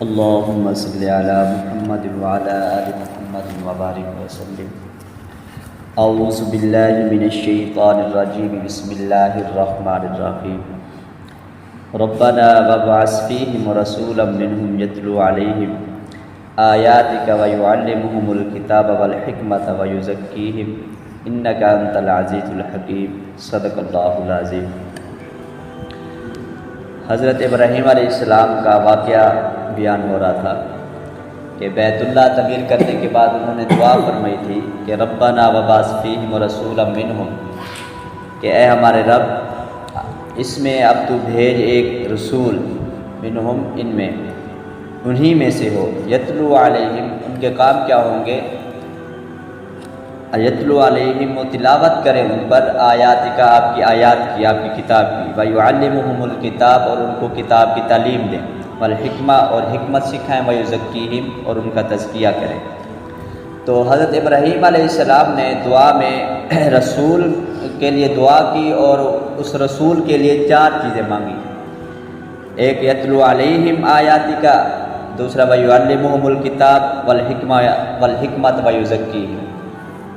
اللهم صل على محمد وعلى آل محمد وبارك وسلم. اعوذ باللہ من الشیطان الرجیم. بسم اللہ الرحمن الرحیم. ربنا وابعث فیہم رسولا منہم یتلو علیہم آیاتک ویعلمہم الکتاب والحکمۃ ویزکیہم انک انت العزیز الحکیم. صدق اللہ العظیم. حضرت ابراہیم علیہ السلام کا واقعہ بیان ہو رہا تھا کہ بیت اللہ تعمیر کرنے کے بعد انہوں نے دعا فرمائی تھی کہ ربنا وبعث فیہم رسولا منہم، کہ اے ہمارے رب اس میں اب تو بھیج ایک رسول منہم، ان میں انہی میں سے ہو. یتلو علیہم، ان کے کام کیا ہوں گے؟ یتلو علیہم، وہ تلاوت کریں ان پر آیات کا، آپ کی آیات کی، آپ کی کتاب کی. ویعلمہم الکتاب، اور ان کو کتاب کی تعلیم دیں. والحکمہ، اور حکمت سکھائیں. ویزکیہم، اور ان کا تزکیہ کریں. تو حضرت ابراہیم علیہ السلام نے دعا میں رسول کے لیے دعا کی اور اس رسول کے لیے 4 چیزیں مانگی. ایک یتلو علیہم آیات کا، دوسرا ویعلمہم الکتاب والحکمت ویزکیہم.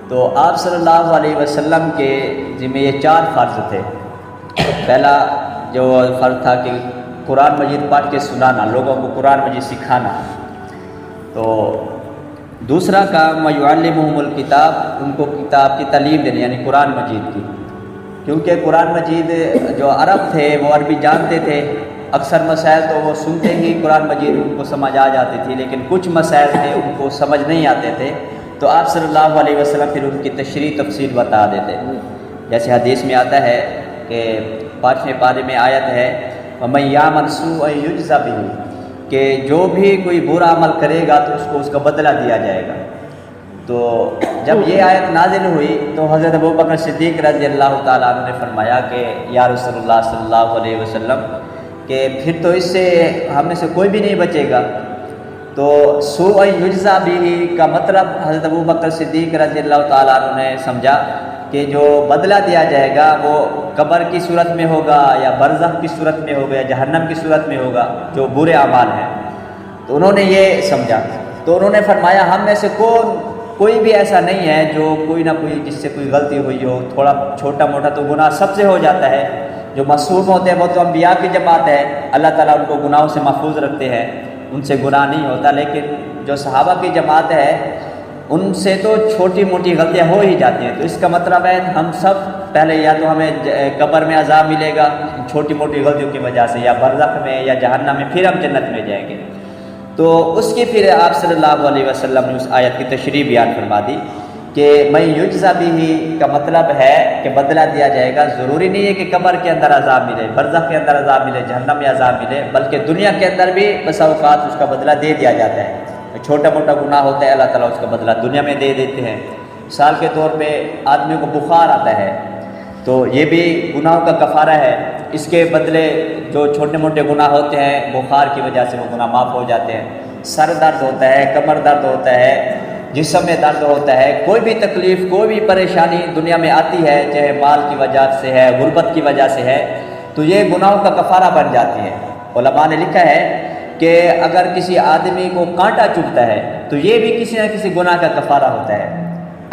تو آپ صلی اللہ علیہ وسلم کے ذمہ یہ 4 فرض تھے. پہلا جو فرض تھا کہ قرآن مجید پڑھ کے سنانا، لوگوں کو قرآن مجید سکھانا. تو دوسرا کام ویعلمہم الکتاب، ان کو کتاب کی تعلیم دینا، یعنی قرآن مجید کی. کیونکہ قرآن مجید جو عرب تھے وہ عربی جانتے تھے، اکثر مسائل تو وہ سنتے ہی قرآن مجید ان کو سمجھ آ جاتی تھی، لیکن کچھ مسائل تھے ان کو سمجھ نہیں آتے تھے. تو آپ صلی اللہ علیہ وسلم پھر ان کی تشریح تفصیل بتا دیتے. جیسے حدیث میں آتا ہے کہ 5ویں پارے میں آیت ہے وَمَن يَعْمَلْ سُوءًا يُجْزَ بِهِ، کہ جو بھی کوئی برا عمل کرے گا تو اس کو اس کا بدلہ دیا جائے گا. تو جب یہ آیت نازل ہوئی تو حضرت ابوبکر صدیق رضی اللہ تعالیٰ عنہ نے فرمایا کہ یا رسول اللہ صلی اللہ علیہ وسلم، کہ پھر تو اس سے ہم میں سے کوئی بھی نہیں بچے گا. تو سوء یجزا بہ کا مطلب حضرت ابوبکر صدیق رضی اللہ تعالیٰ عنہ نے سمجھا کہ جو بدلہ دیا جائے گا وہ قبر کی صورت میں ہوگا یا برزخ کی صورت میں ہوگا یا جہنم کی صورت میں ہوگا، جو برے اعمال ہیں. تو انہوں نے یہ سمجھا. تو انہوں نے فرمایا ہم میں سے کوئی بھی ایسا نہیں ہے جو کوئی نہ کوئی جس سے کوئی غلطی ہوئی ہو. تھوڑا چھوٹا موٹا تو گناہ سب سے ہو جاتا ہے. جو معصوم ہوتے ہیں وہ تو انبیاء کی جماعت ہے، اللہ تعالیٰ ان کو گناہوں سے محفوظ رکھتے ہیں، ان سے گناہ نہیں ہوتا. لیکن جو صحابہ کی جماعت ہے ان سے تو چھوٹی موٹی غلطیاں ہو ہی جاتی ہیں. تو اس کا مطلب ہے ہم سب پہلے یا تو ہمیں قبر میں عذاب ملے گا چھوٹی موٹی غلطیوں کی وجہ سے، یا برزخ میں یا جہنم میں، پھر ہم جنت میں جائیں گے. تو اس کی پھر آپ صلی اللہ علیہ وسلم نے اس آیت کی تشریح بیان فرما دی کہ میں یجزا بہ کا مطلب ہے کہ بدلہ دیا جائے گا. ضروری نہیں ہے کہ قبر کے اندر عذاب ملے، برزخ کے اندر عذاب ملے، جہنم میں عذاب ملے، بلکہ دنیا کے اندر بھی بسا اوقات اس کا بدلہ دے دیا جاتا ہے. چھوٹا موٹا گناہ ہوتا ہے اللہ تعالیٰ اس کا بدلہ دنیا میں دے دیتے ہیں. مثال کے طور پہ آدمی کو بخار آتا ہے تو یہ بھی گناہوں کا کفارہ ہے. اس کے بدلے جو چھوٹے موٹے گناہ ہوتے ہیں بخار کی وجہ سے وہ گناہ معاف ہو جاتے ہیں. سر درد ہوتا ہے، کمر درد ہوتا ہے، جسم میں درد ہوتا ہے، کوئی بھی تکلیف کوئی بھی پریشانی دنیا میں آتی ہے، چاہے مال کی وجہ سے ہے، غربت کی وجہ سے ہے، تو یہ گناہوں کا کفارہ بن جاتی ہے. علماء نے لکھا ہے کہ اگر کسی آدمی کو کانٹا چبھتا ہے تو یہ بھی کسی نہ کسی گناہ کا کفارہ ہوتا ہے.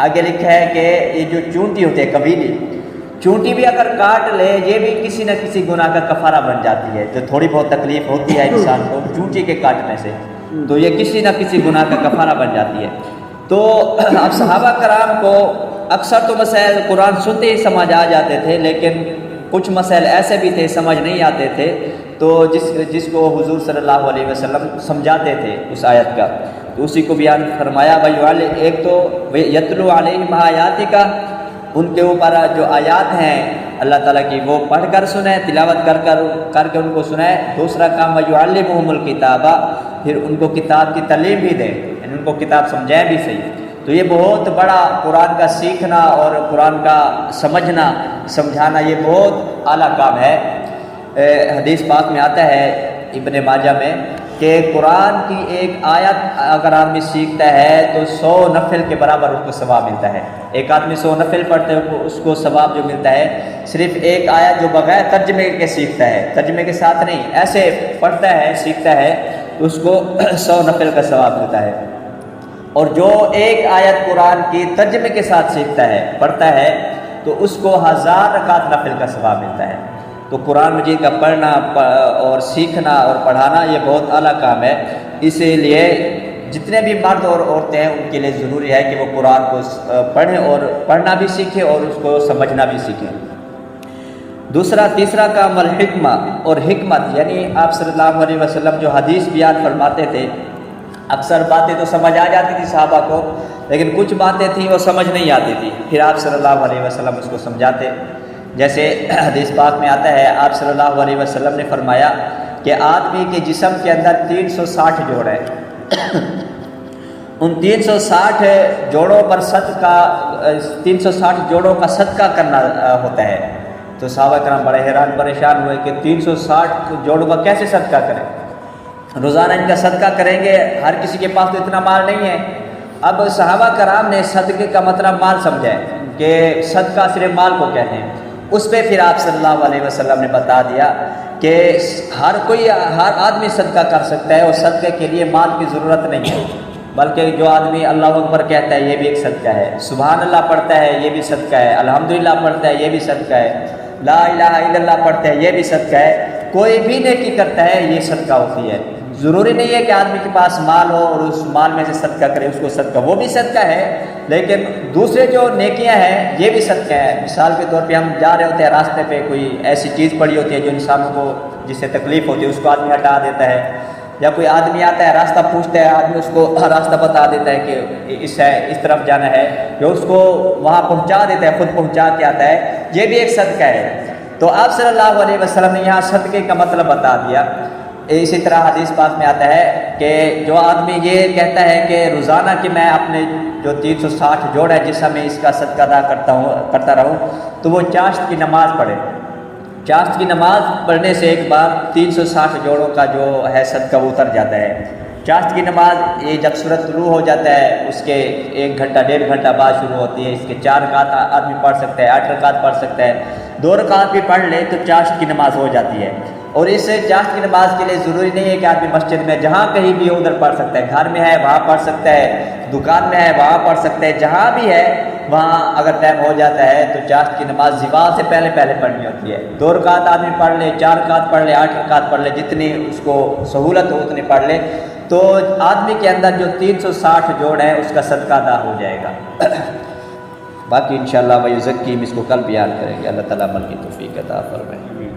آگے لکھا ہے کہ یہ جو چونٹی ہوتی ہے قبیلی، چونٹی بھی اگر کاٹ لے یہ بھی کسی نہ کسی گناہ کا کفارہ بن جاتی ہے. جو تھوڑی بہت تکلیف ہوتی ہے انسان کو چونٹی کے کاٹنے سے، تو یہ کسی نہ کسی گناہ کا کفارہ بن جاتی ہے. تو اب صحابہ کرام کو اکثر تو مسائل قرآن سنتے ہی سمجھ آ جاتے تھے، لیکن کچھ مسائل ایسے بھی تھے سمجھ نہیں آتے تھے. تو جس کو حضور صلی اللہ علیہ وسلم سمجھاتے تھے اس آیت کا، تو اسی کو بیان فرمایا. ایک تو یتلو علیہم آیات کا، ان کے اوپر جو آیات ہیں اللہ تعالیٰ کی وہ پڑھ کر سنیں، تلاوت کر کے ان کو سنیں. دوسرا کام ویعلمہم الکتاب، پھر ان کو کتاب کی تعلیم بھی دیں، یعنی ان کو کتاب سمجھائیں بھی صحیح. تو یہ بہت بڑا قرآن کا سیکھنا اور قرآن کا سمجھنا سمجھانا یہ بہت اعلیٰ کام ہے. حدیث پاک میں آتا ہے ابن ماجہ میں کہ قرآن کی ایک آیت اگر آدمی سیکھتا ہے تو 100 نفل کے برابر اس کو ثواب ملتا ہے. ایک آدمی 100 نفل پڑھتے ہیں اس کو ثواب جو ملتا ہے صرف ایک آیت جو بغیر ترجمے کے سیکھتا ہے، ترجمے کے ساتھ نہیں، ایسے پڑھتا ہے سیکھتا ہے اس کو 100 نفل کا ثواب ملتا ہے، اور جو ایک آیت قرآن کی ترجمے کے ساتھ سیکھتا ہے پڑھتا ہے تو اس کو 1000 رکعت نفل کا ثواب ملتا ہے۔ تو قرآن مجید کا پڑھنا اور سیکھنا اور پڑھانا یہ بہت اعلیٰ کام ہے، اسی لیے جتنے بھی مرد اور عورتیں ہیں ان کے لیے ضروری ہے کہ وہ قرآن کو پڑھیں اور پڑھنا بھی سیکھیں اور اس کو سمجھنا بھی سیکھیں۔ تیسرا کام الحکمہ، اور حکمت یعنی آپ صلی اللہ علیہ وسلم جو حدیث بیان فرماتے تھے، اکثر باتیں تو سمجھ آ جاتی تھی صحابہ کو، لیکن کچھ باتیں تھیں وہ سمجھ نہیں آتی تھی، پھر آپ صلی اللہ علیہ وسلم اس کو سمجھاتے۔ جیسے حدیث پاک میں آتا ہے، آپ صلی اللہ علیہ وسلم نے فرمایا کہ آدمی کے جسم کے اندر 360 جوڑ ہیں، ان 360 جوڑوں پر صدقہ 360 جوڑوں کا صدقہ کرنا ہوتا ہے۔ تو صحابہ کرام بڑے حیران پریشان ہوئے کہ 360 جوڑوں کا کیسے صدقہ کریں، روزانہ ان کا صدقہ کریں گے، ہر کسی کے پاس تو اتنا مال نہیں ہے۔ اب صحابہ کرام نے صدقے کا مطلب مال سمجھا ہے کہ صدقہ صرف مال کو کہتے ہیں، اس پہ پھر آپ صلی اللہ علیہ وسلم نے بتا دیا کہ ہر آدمی صدقہ کر سکتا ہے، اور صدقے کے لیے مال کی ضرورت نہیں ہے، بلکہ جو آدمی اللہ اکبر کہتا ہے یہ بھی ایک صدقہ ہے، سبحان اللہ پڑھتا ہے یہ بھی صدقہ ہے، الحمدللہ پڑھتا ہے یہ بھی صدقہ ہے، لا الہ الا اللہ پڑھتا ہے یہ بھی صدقہ ہے، کوئی بھی نیکی کرتا ہے یہ صدقہ ہوتی ہے۔ ضروری نہیں ہے کہ آدمی کے پاس مال ہو اور اس مال میں سے صدقہ کرے، اس کو صدقہ وہ بھی صدقہ ہے، لیکن دوسرے جو نیکیاں ہیں یہ بھی صدقہ ہے۔ مثال کے طور پہ ہم جا رہے ہوتے ہیں، راستے پہ کوئی ایسی چیز پڑی ہوتی ہے جو انسانوں کو جس سے تکلیف ہوتی ہے، اس کو آدمی ہٹا دیتا ہے، یا کوئی آدمی آتا ہے راستہ پوچھتا ہے، آدمی اس کو راستہ بتا دیتا ہے کہ اس طرف جانا ہے، جو اس کو وہاں پہنچا دیتا ہے، خود پہنچا کے آتا ہے، یہ بھی ایک صدقہ ہے۔ تو آپ صلی اللہ علیہ وسلم نے یہاں صدقے کا مطلب بتا دیا۔ اسی طرح حدیث پاک میں آتا ہے کہ جو آدمی یہ کہتا ہے کہ روزانہ کہ میں اپنے جو 360 جوڑ ہے جسم میں اس کا صدقہ ادا کرتا رہوں، تو وہ چاشت کی نماز پڑھے۔ چاشت کی نماز پڑھنے سے ایک بار 360 جوڑوں کا جو ہے صدقہ وہ اتر جاتا ہے۔ چاشت کی نماز یہ جب سورج طلوع ہو جاتا ہے اس کے 1 گھنٹہ 1.5 گھنٹہ بعد شروع ہوتی ہے، اس کے 4 رکعت آدمی پڑھ سکتا ہے، 8 رکعت پڑھ سکتا ہے، 2 رکعت بھی پڑھ لے تو چاشت کی نماز ہو جاتی ہے۔ اور اس چاشت کی نماز کے لیے ضروری نہیں ہے کہ آدمی مسجد میں جہاں کہیں بھی ادھر پڑھ سکتا ہے، گھر میں ہے وہاں پڑھ سکتا ہے، دکان میں ہے وہاں پڑھ سکتا ہے، جہاں بھی ہے وہاں اگر ٹائم ہو جاتا ہے تو چاشت کی نماز زوال سے پہلے پڑھنی ہوتی ہے۔ 2 رکعت آدمی پڑھ لے، 4 رکعت پڑھ لے، 8 رکعت پڑھ لے، جتنی اس کو سہولت ہو اتنی پڑھ لے، تو آدمی کے اندر جو 360 جوڑ ہے اس کا صدقہ ادا ہو جائے گا۔ باقی انشاءاللہ ویزکیم اس کو کل بیان کریں گے۔ اللہ تعالیٰ عمل کی توفیق عطا فرمائے۔